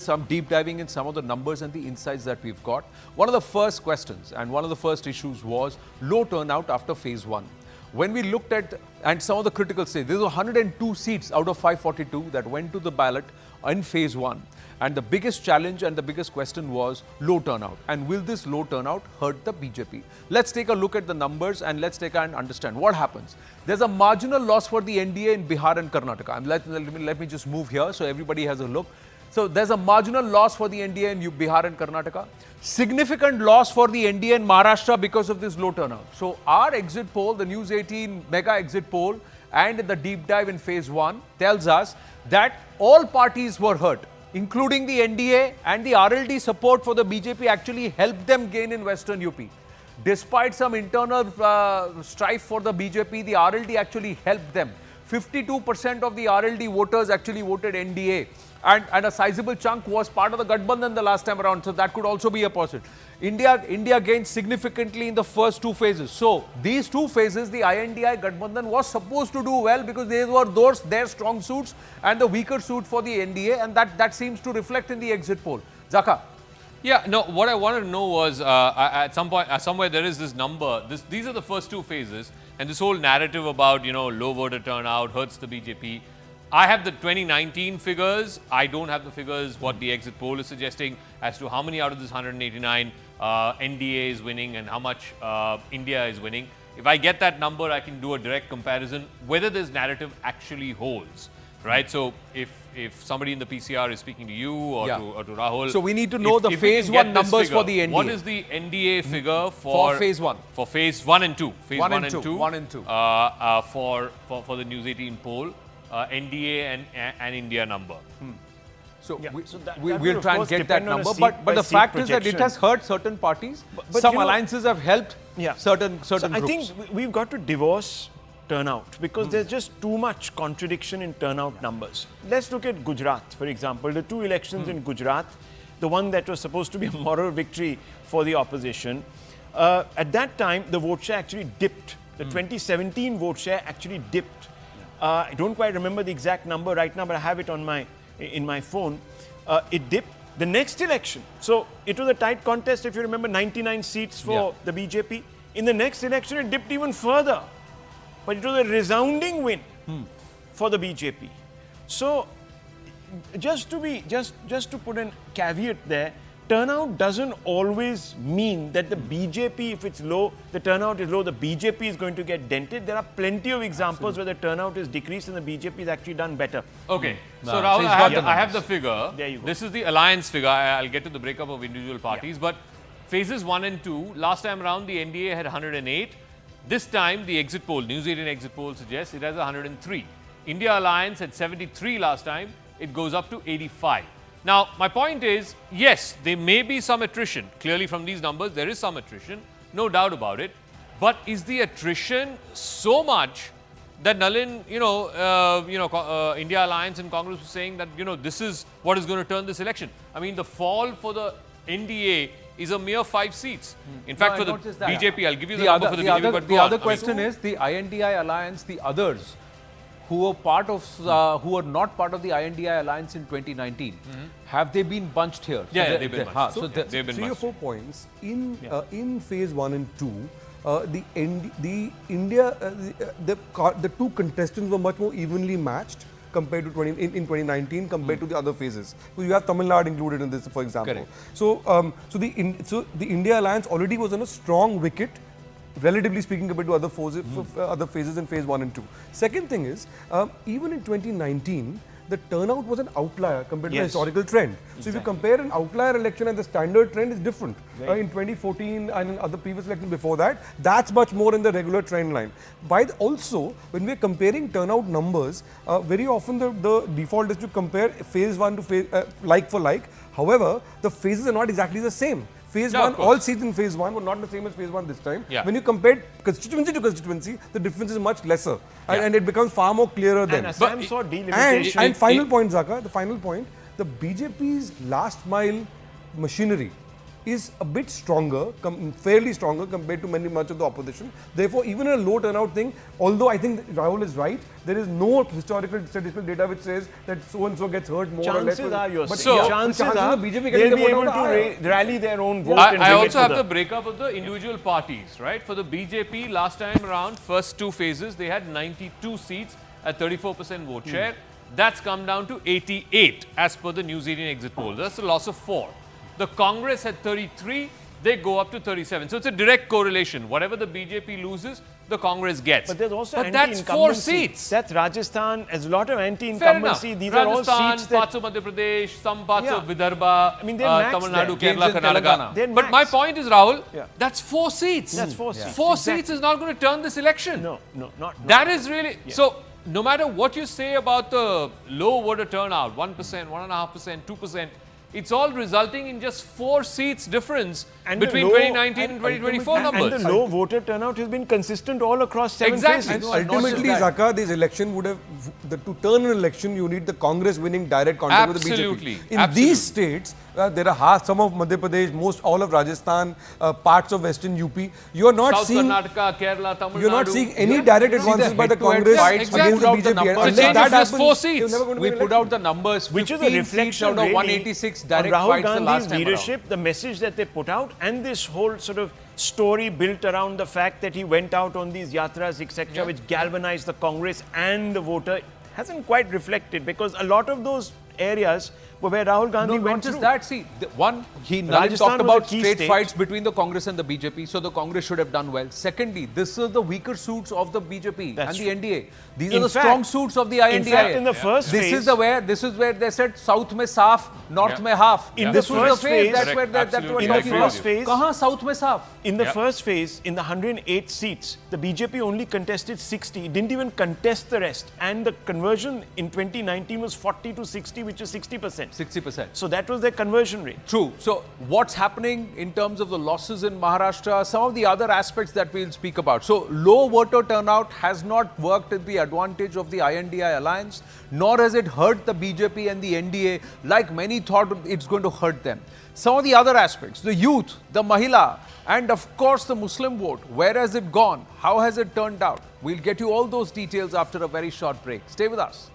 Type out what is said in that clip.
some deep diving in some of the numbers and the insights that we've got. One of the first questions and one of the first issues was low turnout after phase one. When we looked at and some of the critical states, there were 102 seats out of 542 that went to the ballot in phase one. And the biggest challenge and the biggest question was low turnout. And will this low turnout hurt the BJP? Let's take a look at the numbers and let's take and understand what happens. There's a marginal loss for the NDA in Bihar and Karnataka. And let me just move here so everybody has a look. So there's a marginal loss for the NDA in Bihar and Karnataka. Significant loss for the NDA in Maharashtra because of this low turnout. So our exit poll, the News 18 mega exit poll and the deep dive in phase one tells us that all parties were hurt, including the NDA, and the RLD support for the BJP actually helped them gain in Western U.P. Despite some internal strife for the BJP, the RLD actually helped them. 52% of the RLD voters actually voted NDA. And a sizable chunk was part of the Gadbandhan the last time around. So that could also be a positive. India gained significantly in the first two phases. So these two phases, the INDI Gadbandhan was supposed to do well because they were their strong suits and the weaker suit for the NDA. And that seems to reflect in the exit poll. Zaka. Yeah, no, what I wanted to know was at some point, somewhere there is this number. These are the first two phases. And this whole narrative about, low voter turnout hurts the BJP. I have the 2019 figures. I don't have the figures what the exit poll is suggesting as to how many out of this 189 NDA is winning and how much India is winning. If I get that number, I can do a direct comparison whether this narrative actually holds, right? So if somebody in the PCR is speaking to you or to Rahul. So we need to know the phase one numbers figure, for the NDA. What is the NDA figure for phase one? For phase one and two. Phase one and two. For the News 18 poll. NDA and India number. So yeah, we'll try and get that number. But the fact is that it has hurt certain parties. But some alliances have helped certain groups. I think we've got to divorce turnout because there's just too much contradiction in turnout numbers. Let's look at Gujarat, for example. The two elections in Gujarat, the one that was supposed to be a moral victory for the opposition, at that time the vote share actually dipped. The 2017 vote share actually dipped. I don't quite remember the exact number right now, but I have it on in my phone. It dipped. The next election, so it was a tight contest, if you remember, 99 seats for the BJP. In the next election, it dipped even further. But it was a resounding win for the BJP. So, just to put a caveat there, turnout doesn't always mean that the BJP, if it's low, the turnout is low, the BJP is going to get dented. There are plenty of examples where the turnout is decreased and the BJP has actually done better. Okay. So Rahul, I have the figure. There you go. This is the alliance figure. I'll get to the breakup of individual parties. But phases 1 and 2, last time around the NDA had 108. This time the exit poll, News 18 exit poll suggests it has 103. India Alliance had 73 last time. It goes up to 85. Now, my point is, yes, there may be some attrition. Clearly from these numbers, there is some attrition, no doubt about it. But is the attrition so much that Nalin, India Alliance and Congress was saying that, this is what is going to turn this election? I mean, the fall for the NDA is a mere 5 seats. In fact, for the BJP, I'll give you the number for the BJP. But the other question is the INDI Alliance, the others who are not part of the INDI Alliance in 2019, have they been bunched here? Yeah, they've been bunched. So they've been 3 or 4 points in phase 1 and 2. The two contestants were much more evenly matched compared to in 2019 compared to the other phases. So you have Tamil Nadu included in this, for example. Correct. So the India Alliance already was on a strong wicket, relatively speaking, compared to other phases in phase 1 and 2. Second thing is, even in 2019, the turnout was an outlier compared to the historical trend. So if you compare an outlier election and the standard trend is different. In 2014 and in other previous elections before that, that's much more in the regular trend line. Also, when we're comparing turnout numbers, very often the default is to compare phase 1 to phase like for like. However, the phases are not exactly the same. Phase 1, all seats in phase 1 were not the same as phase 1 this time. When you compare constituency to constituency, the difference is much lesser. And it becomes far more clearer then. Assam saw delimitation. And final point, Zaka, the final point, the BJP's last mile machinery is a bit stronger, fairly stronger compared to much of the opposition. Therefore, even a low turnout thing, although I think Rahul is right, there is no historical statistical data which says that so and so gets hurt more or less. Chances are, you're But saying. yeah, Chances are are BJP they'll getting the be vote able out to higher. rally their own vote. I and bring it also to have the breakup of the individual parties, right? For the BJP, last time around, first two phases, they had 92 seats at 34% vote share. That's come down to 88 as per the News 18 exit poll. That's a loss of 4. The Congress had 33, they go up to 37. So it's a direct correlation. Whatever the BJP loses, the Congress gets. But there's also But that's 4 seats. That's Rajasthan. There's a lot of Fair anti-incumbency. enough. These Rajasthan, are all seats that parts of Madhya Pradesh, some parts Yeah. of Vidarbha, I mean, they're maxed Tamil Nadu, there. Kerala, Gains in Karnataka. Telangana. They're But my maxed. point is, Rahul, Yeah. that's 4 seats. That's 4 seats. 4 Exactly. seats is not going to turn this election. No, not. That is really so. No matter what you say about the low voter turnout, 1%, 1.5%, 2%, it's all resulting in just 4 seats difference And the between low- 2019 and 2024 And numbers. the low voter turnout has been consistent all across 7 Exactly. phases. And Ultimately, not just that. Zaka, this election would have, to turn an election, you need the Congress winning direct contact with the Absolutely. BJP. In Absolutely. these states, there are some of Madhya Pradesh, all of Rajasthan, parts of Western UP. You are not South seeing, Karnataka, Kerala, Tamil you're not Nadu. seeing any direct advances by the head-to-head Congress fights against the without the BJP. numbers. Unless The change that is just happens, 4 seats. you're never going to We win put election. out the numbers, Which is a 15 seats reflection out of really 186 on direct Rahul fights the Gandhi's last time leadership, the message that they put out, and this whole sort of story built around the fact that he went out on these yatras, etc., which galvanized the Congress and the voter, hasn't quite reflected, because a lot of those areas were where Rahul Gandhi No, went not just through. that. See, one, Nalin Rajasthan talked was a about key straight state. fights between the Congress and the BJP, so the Congress should have done well. Secondly, this is the weaker suits of the BJP That's and the NDA. These In are the fact- strong suits of the INDA. In fact, in the first this phase, is where they said South mein saaf, North Yeah. mein half. In This the was first the phase. phase- That's where Correct. that we were Absolutely. in the talking about. first phase, Kahan South mein saaf? in the Yeah. first phase, in the 108 seats, the BJP only contested 60, didn't even contest the rest. And the conversion in 2019 was 40 to 60, which is 60%. 60%. So that was their conversion rate. True. So what's happening in terms of the losses in Maharashtra, some of the other aspects that we'll speak about. So low voter turnout has not worked at the advantage of the INDI alliance, nor has it hurt the BJP and the NDA like many thought it's going to hurt them. Some of the other aspects, the youth, the Mahila, and of course the Muslim vote. Where has it gone? How has it turned out? We'll get you all those details after a very short break. Stay with us.